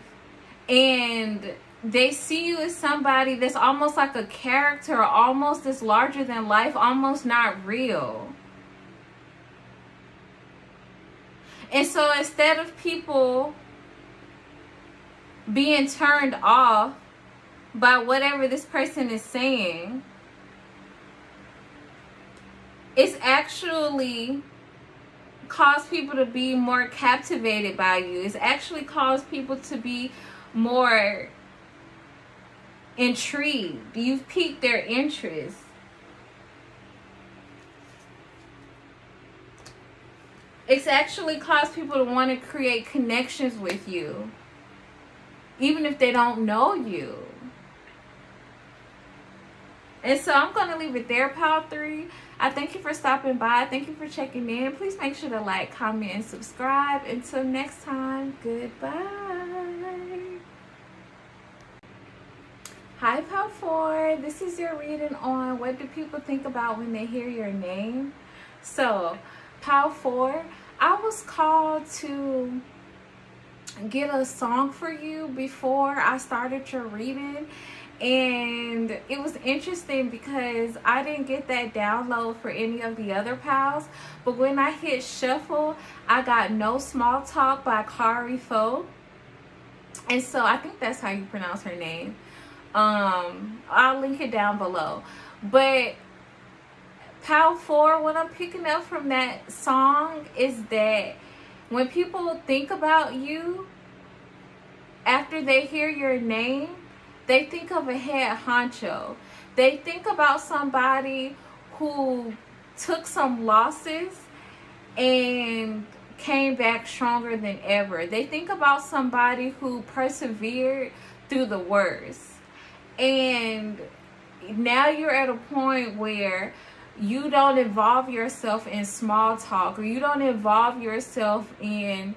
and they see you as somebody that's almost like a character, or almost this larger than life, almost not real. And so instead of people being turned off by whatever this person is saying, it's actually caused people to be more captivated by you. It's actually caused people to be more intrigued. You've piqued their interest. It's actually caused people to want to create connections with you, even if they don't know you. And so I'm going to leave it there, Pile 3. I thank you for stopping by. Thank you for checking in. Please make sure to like, comment, and subscribe. Until next time, goodbye. Hi, Pile 4. This is your reading on what do people think about when they hear your name. So, Pile 4, I was called to get a song for you before I started your reading. And it was interesting because I didn't get that download for any of the other pals. But when I hit shuffle, I got No Small Talk by Kari Fo. And so I think that's how you pronounce her name. I'll link it down below. But Pal 4, what I'm picking up from that song is that when people think about you, after they hear your name, they think of a head honcho. They think about somebody who took some losses and came back stronger than ever. They think about somebody who persevered through the worst. And now you're at a point where you don't involve yourself in small talk, or you don't involve yourself in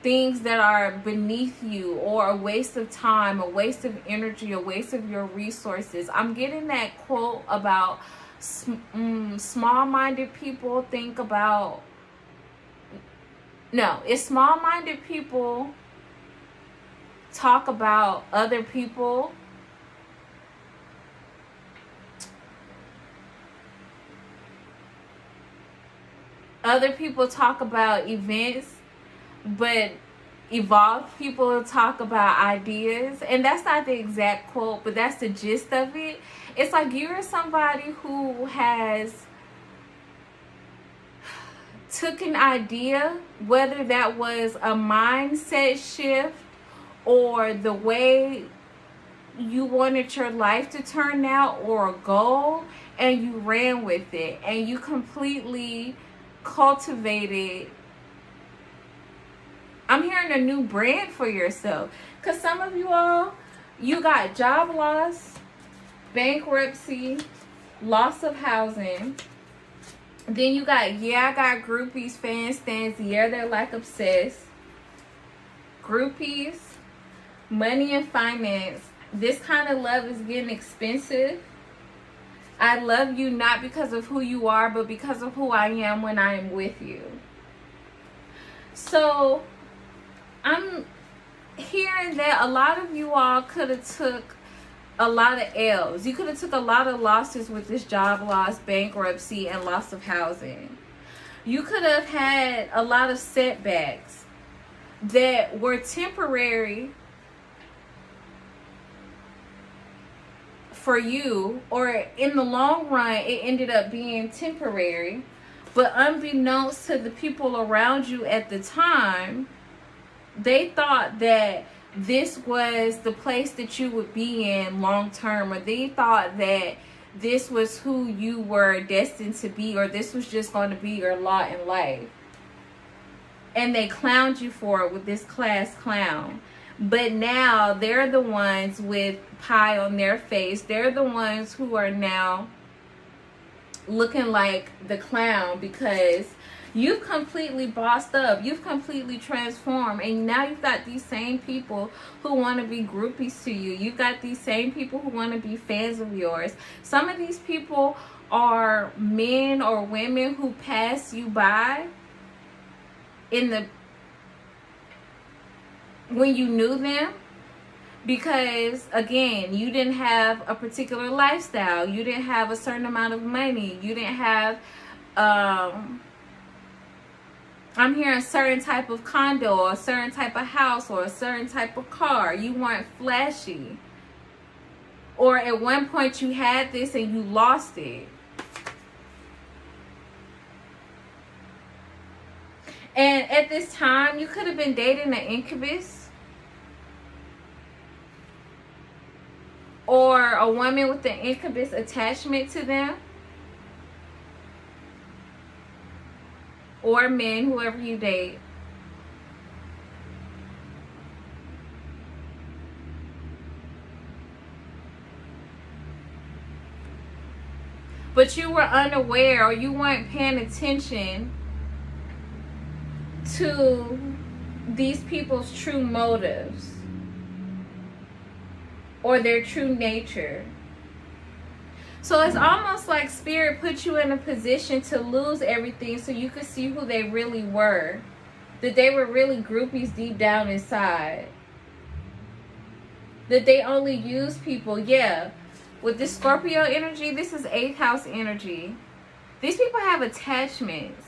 things that are beneath you, or a waste of time, a waste of energy, a waste of your resources. I'm getting that quote about small-minded people think about... No, it's small-minded people talk about other people. Other people talk about events, but evolved people talk about ideas. And that's not the exact quote, but that's the gist of it. It's like you're somebody who has took an idea, whether that was a mindset shift or the way you wanted your life to turn out, or a goal, and you ran with it, and you completely cultivated, I'm hearing, a new brand for yourself. Because some of you all, you got job loss, bankruptcy, loss of housing. Then you got, yeah, I got groupies, fan stands, yeah, they're like obsessed. Groupies, money and finance. This kind of love is getting expensive. I love you not because of who you are, but because of who I am when I am with you. So I'm hearing that a lot of you all could have took a lot of L's. You could have took a lot of losses with this job loss, bankruptcy, and loss of housing. You could have had a lot of setbacks that were temporary for you, or in the long run it ended up being temporary, but unbeknownst to the people around you at the time, they thought that this was the place that you would be in long term, or they thought that this was who you were destined to be, or this was just going to be your lot in life. And they clowned you for it with this class clown. But now they're the ones with pie on their face. They're the ones who are now looking like the clown, because you've completely bossed up. You've completely transformed. And now you've got these same people who want to be groupies to you. You've got these same people who want to be fans of yours. Some of these people are men or women who pass you by when you knew them, because again, you didn't have a particular lifestyle, you didn't have a certain amount of money, you didn't have I'm hearing a certain type of condo, or a certain type of house, or a certain type of car. You weren't flashy, or at one point you had this and you lost it. And at this time, you could have been dating an incubus. or a woman with an incubus attachment to them, or men, whoever you date. But you were unaware, or you weren't paying attention to these people's true motives or their true nature. So it's almost like Spirit put you in a position to lose everything so you could see who they really were. That they were really groupies deep down inside. That they only use people. Yeah. With this Scorpio energy, this is 8th house energy. These people have attachments.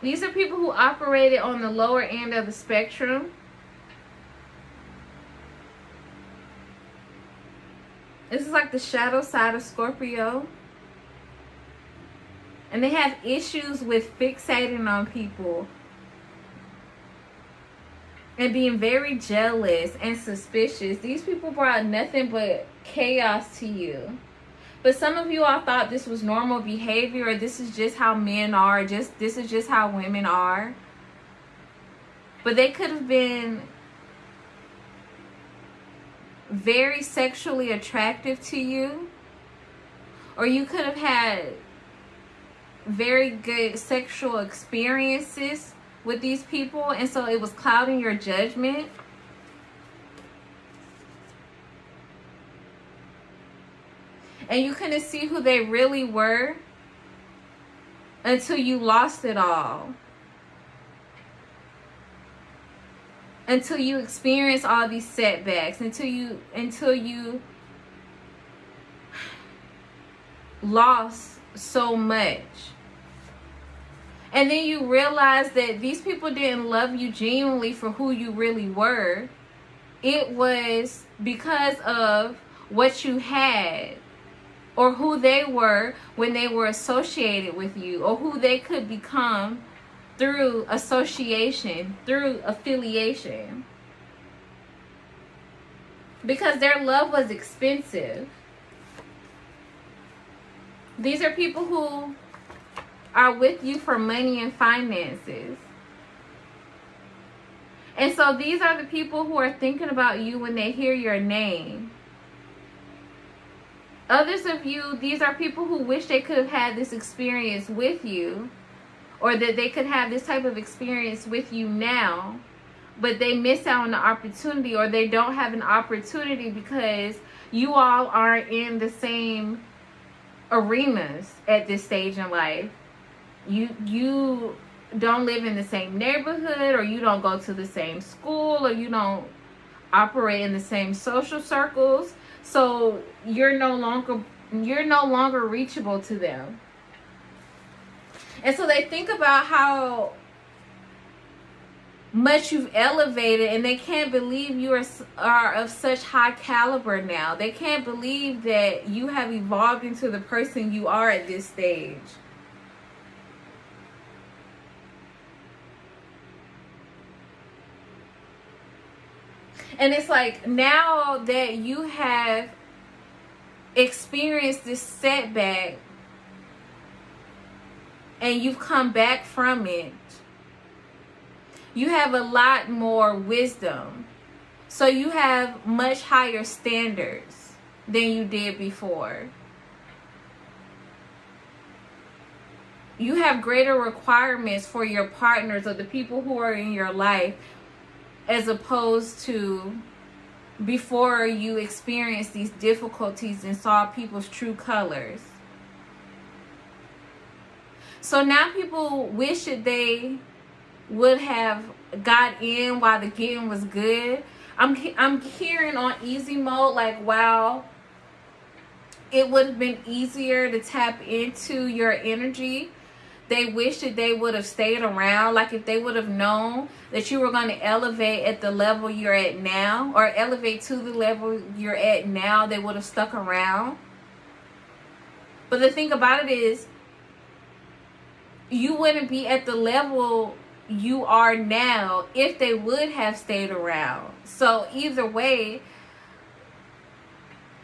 These are people who operated on the lower end of the spectrum. This is like the shadow side of Scorpio. And they have issues with fixating on people. And being very jealous and suspicious. These people brought nothing but chaos to you. But some of you all thought this was normal behavior, or this is just how men are, this is just how women are. But they could have been very sexually attractive to you. Or you could have had very good sexual experiences with these people, and so it was clouding your judgment. And you couldn't see who they really were until you lost it all. Until you experienced all these setbacks. Until you lost so much. And then you realize that these people didn't love you genuinely for who you really were. It was because of what you had, or who they were when they were associated with you, or who they could become through association, through affiliation. Because their love was expensive. These are people who are with you for money and finances. And so these are the people who are thinking about you when they hear your name. Others of you, these are people who wish they could have had this experience with you, or that they could have this type of experience with you now, but they miss out on the opportunity, or they don't have an opportunity because you all aren't in the same arenas at this stage in life. You don't live in the same neighborhood, or you don't go to the same school, or you don't operate in the same social circles. So you're no longer reachable to them. And so they think about how much you've elevated, and they can't believe you are of such high caliber now. They can't believe that you have evolved into the person you are at this stage. And it's like, now that you have experienced this setback and you've come back from it, you have a lot more wisdom. So you have much higher standards than you did before. You have greater requirements for your partners, or the people who are in your life, as opposed to before you experienced these difficulties and saw people's true colors. So now people wish that they would have got in while the getting was good. I'm hearing on easy mode, like, wow, it would have been easier to tap into your energy. They wish that they would have stayed around. Like, if they would have known that you were going to elevate at the level you're at now, or elevate to the level you're at now, they would have stuck around. But the thing about it is, you wouldn't be at the level you are now if they would have stayed around. So either way,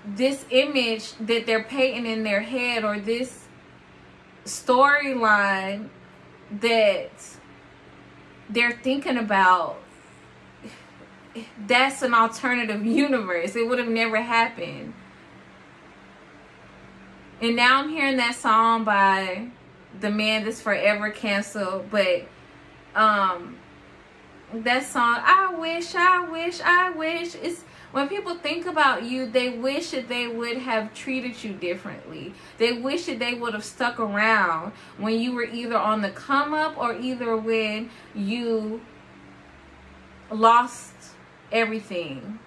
this image that they're painting in their head, or this storyline that they're thinking about, that's an alternative universe. It would have never happened. And now I'm hearing that song by the man that's forever canceled, but that song, I wish, it's when people think about you, they wish that they would have treated you differently. They wish that they would have stuck around when you were either on the come up, or either when you lost everything.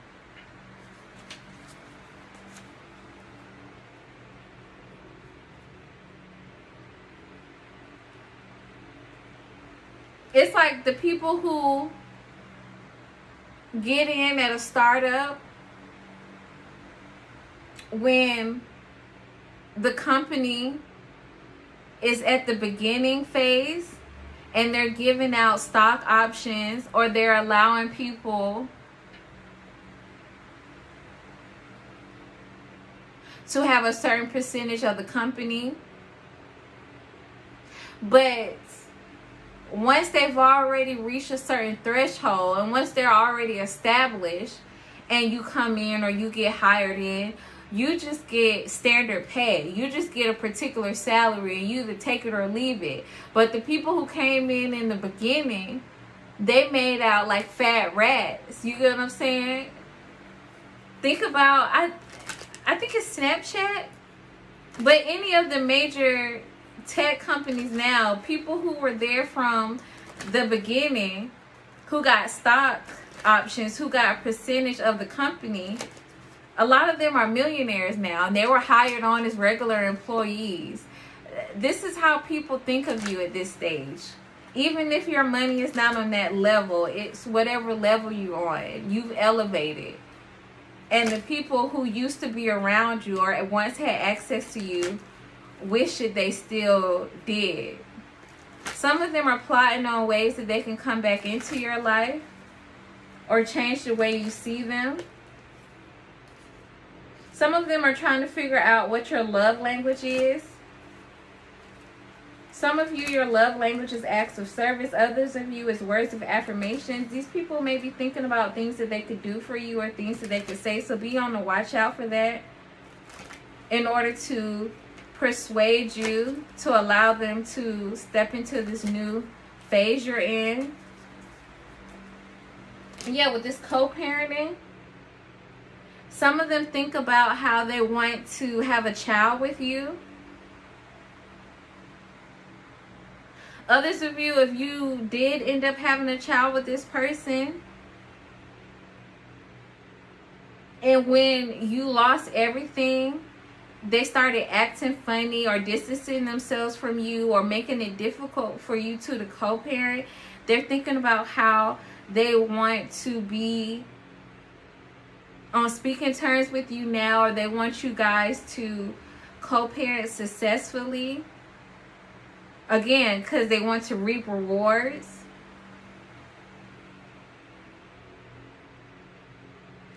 It's like the people who get in at a startup when the company is at the beginning phase, and they're giving out stock options, or they're allowing people to have a certain percentage of the company. But once they've already reached a certain threshold, and once they're already established, and you come in or you get hired in, you just get standard pay. You just get a particular salary, and you either take it or leave it. But the people who came in the beginning, they made out like fat rats. You get what I'm saying? Think about, I think it's Snapchat, but any of the major tech companies now, people who were there from the beginning, who got stock options, who got a percentage of the company, a lot of them are millionaires now, and they were hired on as regular employees. This is how people think of you at this stage. Even if your money is not on that level, it's whatever level you're on. You've elevated. And the people who used to be around you, or once had access to you, wish that they still did. Some of them are plotting on ways that they can come back into your life, or change the way you see them. Some of them are trying to figure out what your love language is. Some of you, your love language is acts of service. Others of you is words of affirmations. These people may be thinking about things that they could do for you, or things that they could say. So be on the watch out for that, in order to persuade you to allow them to step into this new phase you're in. Yeah, with this co-parenting, some of them think about how they want to have a child with you. Others of you, if you did end up having a child with this person, and when you lost everything, they started acting funny, or distancing themselves from you, or making it difficult for you to co-parent, they're thinking about how they want to be on speaking terms with you now, or they want you guys to co-parent successfully. Again, because they want to reap rewards.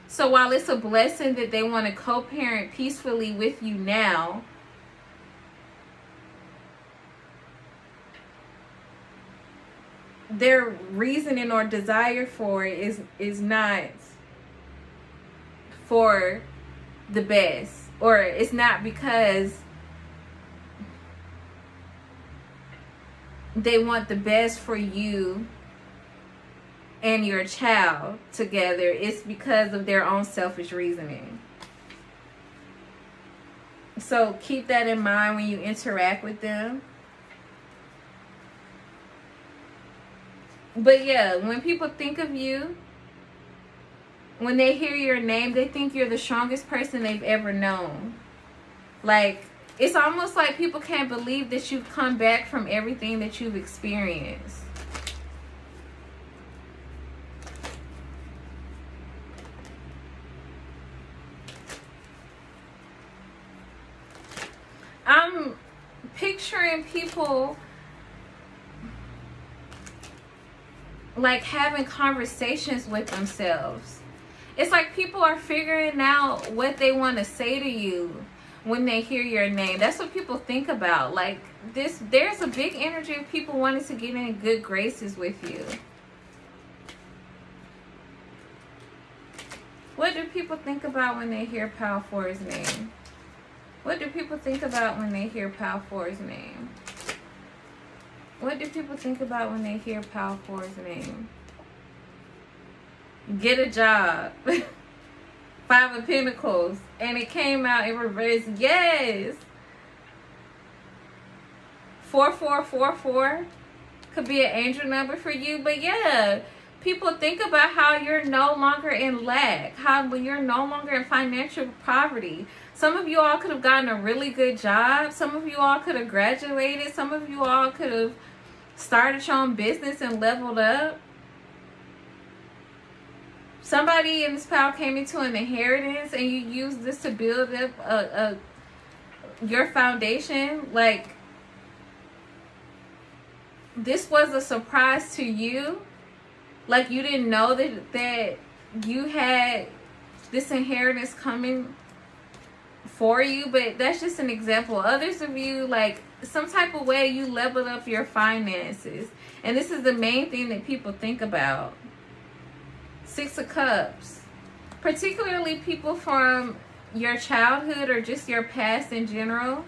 So while it's a blessing that they want to co-parent peacefully with you now, their reasoning or desire for it is not for the best, or it's not because they want the best for you and your child together. It's because of their own selfish reasoning. So keep that in mind when you interact with them. But yeah, when people think of you, when they hear your name, they think you're the strongest person they've ever known. Like, it's almost like people can't believe that you've come back from everything that you've experienced. I'm picturing people like having conversations with themselves. It's like people are figuring out what they want to say to you when they hear your name. That's what people think about. Like this, there's a big energy of people wanting to get in good graces with you. What do people think about when they hear Power 4's name? What do people think about when they hear Power 4's name? What do people think about when they hear Power 4's name? Get a job. 5 of Pentacles. And it came out in reverse. Yes. 4444 could be an angel number for you. But yeah, people think about how you're no longer in lack. How you're no longer in financial poverty. Some of you all could have gotten a really good job. Some of you all could have graduated. Some of you all could have started your own business and leveled up. Somebody in this power came into an inheritance and you used this to build up your foundation. Like, this was a surprise to you. Like, you didn't know that you had this inheritance coming for you. But that's just an example. Others of you, like, some type of way you leveled up your finances. And this is the main thing that people think about. 6 of Cups. Particularly people from your childhood or just your past in general.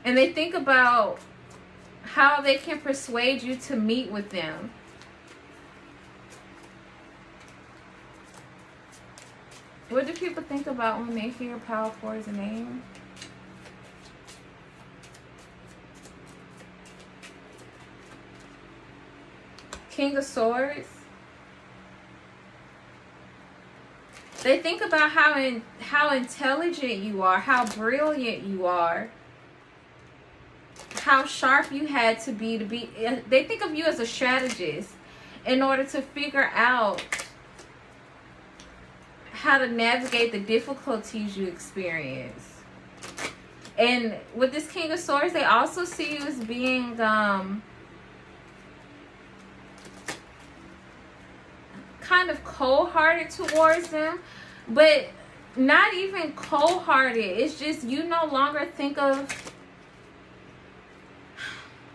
And they think about how they can persuade you to meet with them. What do people think about when they hear Power 4's name? King of Swords. They think about how intelligent you are, how brilliant you are, how sharp you had to be. They think of you as a strategist in order to figure out how to navigate the difficulties you experience. And with this King of Swords, they also see you as being kind of cold-hearted towards them, but not even cold-hearted. It's just you no longer think of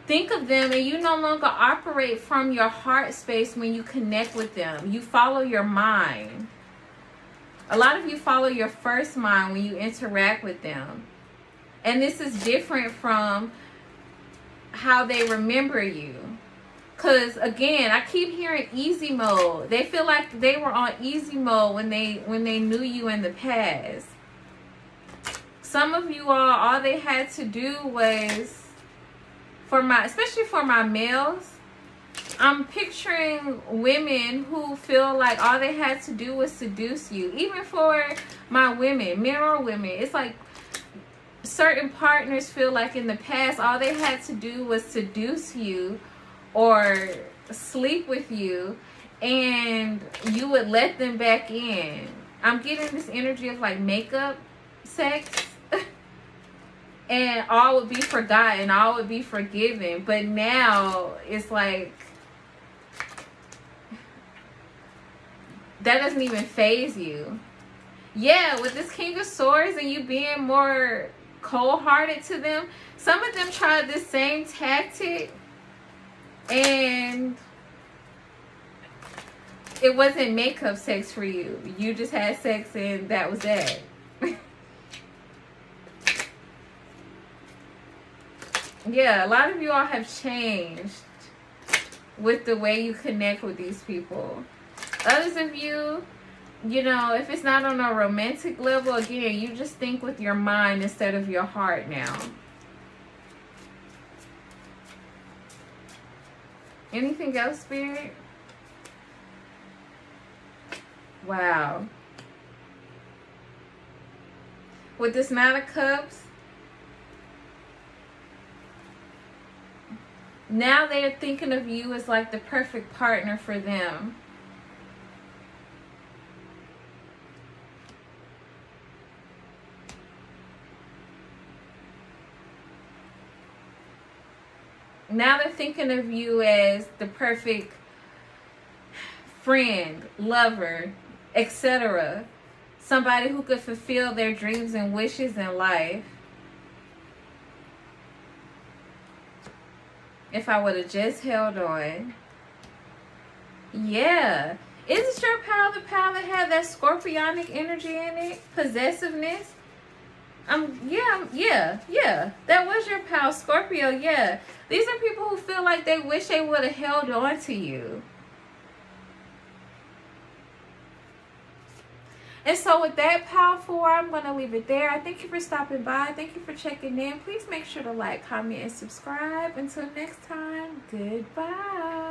them, and you no longer operate from your heart space when you connect with them. You follow your mind. A lot of you follow your first mind when you interact with them. And this is different from how they remember you. Because, again, I keep hearing easy mode. They feel like they were on easy mode when they knew you in the past. Some of you all they had to do was, especially for my males, I'm picturing women who feel like all they had to do was seduce you. Even for my women, men or women, it's like certain partners feel like in the past all they had to do was seduce you or sleep with you, and you would let them back in. I'm getting this energy of like makeup sex. And all would be forgotten, all would be forgiven. But now it's like that doesn't even faze you. Yeah, with this King of Swords and you being more cold-hearted to them, some of them tried this same tactic and it wasn't makeup sex for you. You just had sex and that was that. Yeah, a lot of you all have changed with the way you connect with these people. Others of you, you know, if it's not on a romantic level, again, you just think with your mind instead of your heart now. Anything else, Spirit? Wow. With this Nine of Cups, now they're thinking of you as like the perfect partner for them. Now they're thinking of you as the perfect friend, lover, etc. Somebody who could fulfill their dreams and wishes in life. If I would have just held on. Yeah. Isn't your pal the pal that had that scorpionic energy in it? Possessiveness? Yeah. That was your pal, Scorpio, yeah. These are people who feel like they wish they would have held on to you. And so with that, pal 4, I'm going to leave it there. I thank you for stopping by. Thank you for checking in. Please make sure to like, comment, and subscribe. Until next time, goodbye.